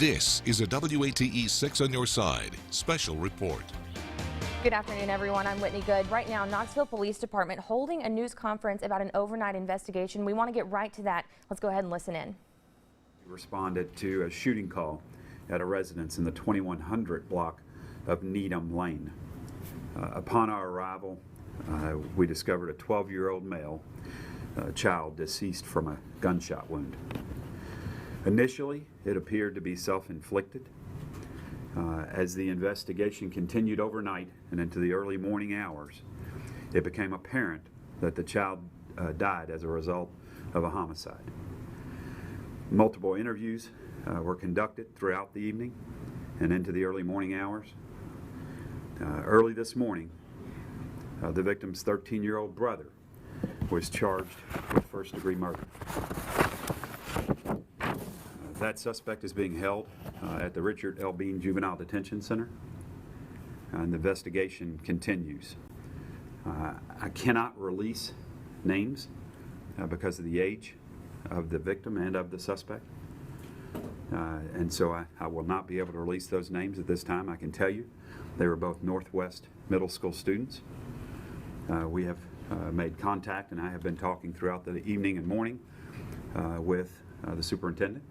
This is a WATE 6 on your side special report. Good afternoon, everyone. I'm Whitney Good. Right now, Knoxville Police Department holding a news conference about an overnight investigation. We want to get right to that. Let's go ahead and listen in. We responded to a shooting call at a residence in the 2100 block of Needham Lane. Upon our arrival, we discovered a 12-year-old male child deceased from a gunshot wound. Initially, it appeared to be self-inflicted. As the investigation continued overnight and into the early morning hours, it became apparent that the child died as a result of a homicide. Multiple interviews were conducted throughout the evening and into the early morning hours. Early this morning, the victim's 13-year-old brother was charged with first-degree murder. That suspect is being held at the Richard L. Bean Juvenile Detention Center, and the investigation continues. I cannot release names because of the age of the victim and of the suspect, and so I will not be able to release those names at this time. I can tell you they were both Northwest Middle School students. We have made contact, and I have been talking throughout the evening and morning with the superintendent,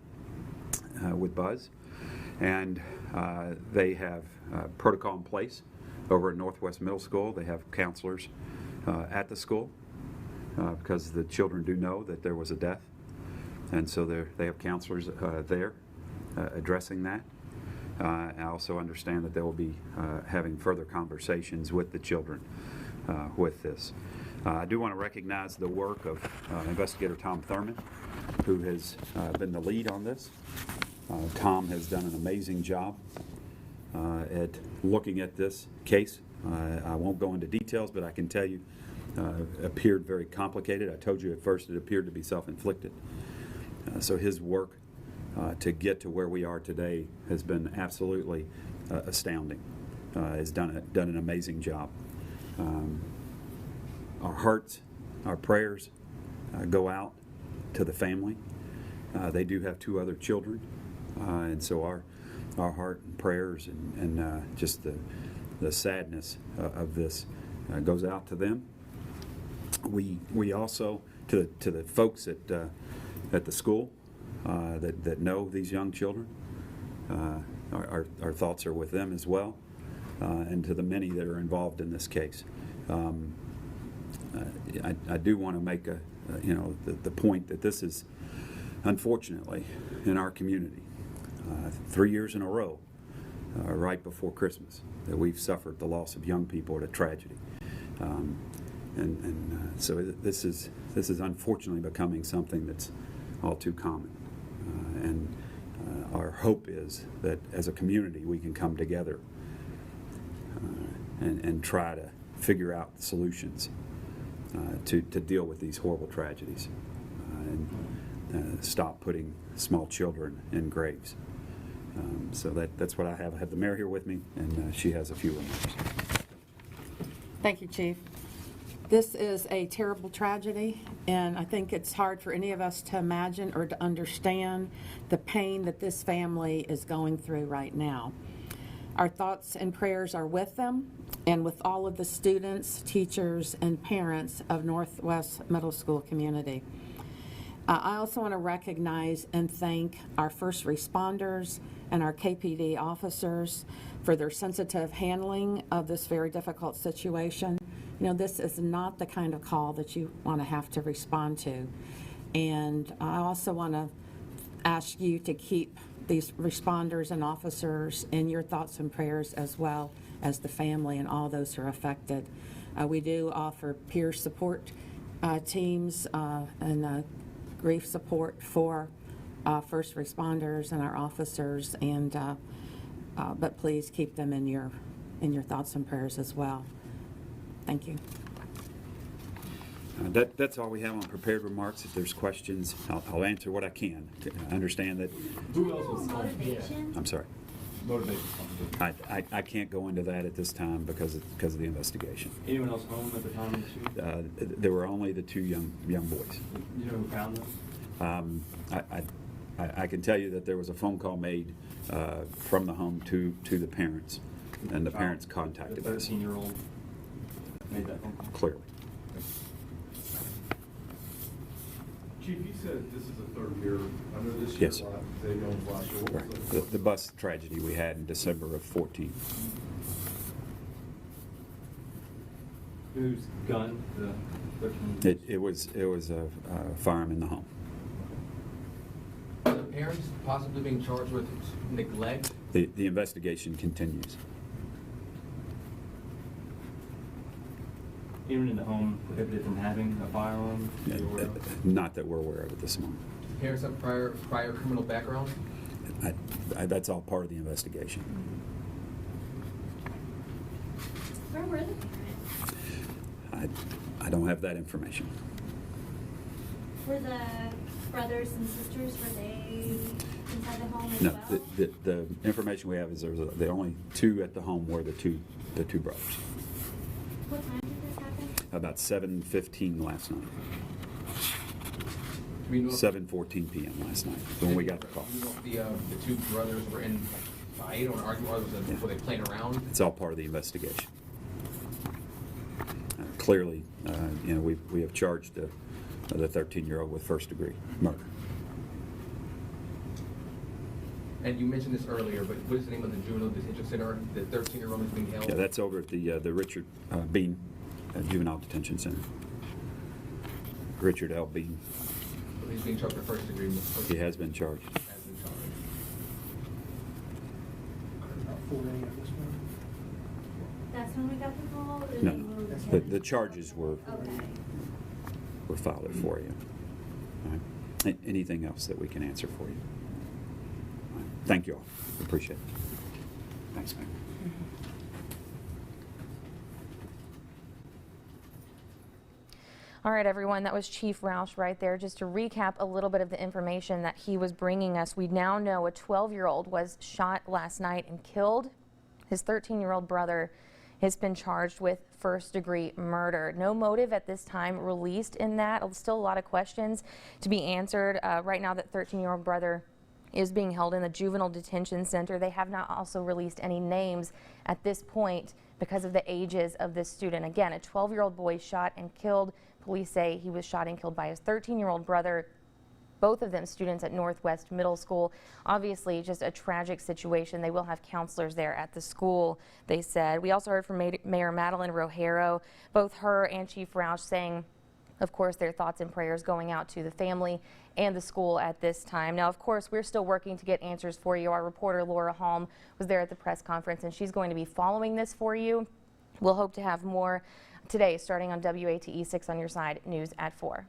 with Buzz, and they have protocol in place over at Northwest Middle School. They have counselors at the school because the children do know that there was a death, and so they have counselors there addressing that. I also understand that they will be having further conversations with the children with this. I do want to recognize the work of Investigator Tom Thurman, who has been the lead on this. Tom has done an amazing job at looking at this case. I won't go into details, but I can tell you it appeared very complicated. I told you at first it appeared to be self-inflicted. So his work to get to where we are today has been absolutely astounding. Has done an amazing job. Our hearts, our prayers go out to the family. They do have 2 other children, and so our heart and prayers and just the sadness of this goes out to them. We also to the folks at the school that know these young children. Our thoughts are with them as well, and to the many that are involved in this case. I do want to make the point that this is, unfortunately, in our community, 3 years in a row, right before Christmas, that we've suffered the loss of young people at a tragedy, so this is unfortunately becoming something that's all too common, and our hope is that as a community we can come together and try to figure out solutions to deal with these horrible tragedies and stop putting small children in graves. So that's what I have. I have the mayor here with me, and she has a few remarks. Thank you, Chief. This is a terrible tragedy, and I think it's hard for any of us to imagine or to understand the pain that this family is going through right now. Our thoughts and prayers are with them and with all of the students, teachers, and parents of Northwest Middle School community. I also want to recognize and thank our first responders and our KPD officers for their sensitive handling of this very difficult situation. You know, this is not the kind of call that you want to have to respond to. And I also want to ask you to keep these responders and officers in your thoughts and prayers, as well as the family and all those who are affected. We do offer peer support teams and grief support for first responders and our officers, and but please keep them in your thoughts and prayers as well. Thank you. That's all we have on prepared remarks. If there's questions, I'll answer what I can. I understand that. Who else was motivation? I'm sorry. Motivation. I can't go into that at this time because of the investigation. Anyone else home at the time of the shoot? There were only the 2 young boys. You know who found them? I can tell you that there was a phone call made from the home to the parents, and the parents contacted The us. 13-year-old made that phone call. Clearly. Chief, you said this is the third year under this year. Yes. They don't last year. What was Right. The bus tragedy we had in December of 14. Whose gun? The 13? It was a firearm in the home. Are the parents possibly being charged with neglect? The investigation continues. Anyone in the home prohibited from having a firearm? Not that we're aware of at this moment. Parents have prior criminal background? That's all part of the investigation. Where were the parents? I don't have that information. Were the brothers and sisters, were they inside the home as No, well? the information we have is the only two at the home were the two brothers. What time did this happen? About 7:15 last night. Do we know if- 7:14 p.m. last night when we got the call. Do you know if the two brothers were in a fight or an argument, or were they playing around? It's all part of the investigation. Clearly, we have charged the 13-year-old with first-degree murder. And you mentioned this earlier, but what is the name of the juvenile detention center? The 13-year-old is being held? Yeah, that's over at the Richard Bean Juvenile Detention Center. Richard L. Bean. He's being charged with first degree. He has been charged. Has been charged. About 4 a.m. this morning. That's when we got the call? Or they No, moved the charges were Okay. filed for you. All right. Anything else that we can answer for you? All right. Thank you all. Appreciate it. Thanks, man. All right, everyone, that was Chief Roush right there. Just to recap a little bit of the information that he was bringing us, we now know a 12-year-old was shot last night and killed. His 13-year-old brother has been charged with first-degree murder. No motive at this time released in that. Still a lot of questions to be answered. Right now, that 13-year-old brother is being held in the juvenile detention center. They have not also released any names at this point because of the ages of this student. Again, a 12-year-old boy shot and killed. Police say he was shot and killed by his 13-year-old brother. Both of them students at Northwest Middle School. Obviously, just a tragic situation. They will have counselors there at the school, they said. We also heard from Mayor Madeline Rojero, both her and Chief Roush saying, of course, their thoughts and prayers going out to the family and the school at this time. Now, of course, we're still working to get answers for you. Our reporter, Laura Halm, was there at the press conference, and she's going to be following this for you. We'll hope to have more today, starting on WATE 6 on your side, news at 4.